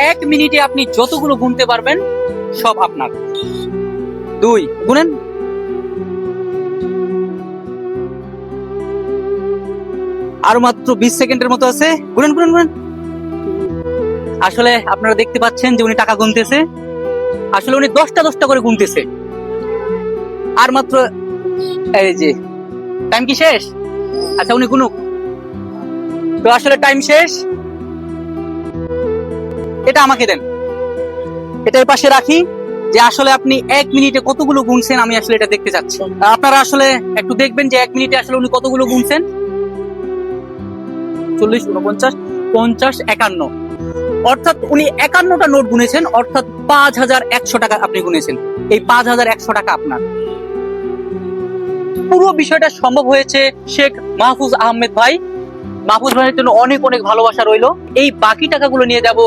এক মিনিটে আপনি যতগুলো গুনতে পারবেন সব আপনার। 2 গুনেন। আর মাত্র 20 সেকেন্ডের মতো আছে, গুনেন গুনেন গুনেন। আসলে আপনারা দেখতে পাচ্ছেন যে উনি টাকা গুনতেছে, আসলে উনি 10টা করে গুনতেছে। আর মাত্র, এই যে টাইম কি শেষ? আচ্ছা উনি গুনুক। তো আসলে টাইম শেষ, এটা আমাকে দেন, এটার পাশে রাখি যে আসলে আপনি 1 মিনিটে কতগুলো গুনছেন আমি আসলে এটা দেখতে চাচ্ছি। আপনারা আসলে একটু দেখবেন যে 1 মিনিটে আসলে উনি কতগুলো গুনছেন। 40, 49, 50, 51, অর্থাৎ উনি 51টা নোট গুনেছেন, অর্থাৎ 5100 টাকা আপনি গুনেছেন। এই 5100 টাকা আপনার। পুরো বিষয়টা সম্ভব হয়েছে শেখ মাহফুজ আহমেদ ভাই। মাহফুজ ভাইয়ের জন্য অনেক অনেক ভালোবাসা রইলো। এই বাকি টাকাগুলো নিয়ে যাব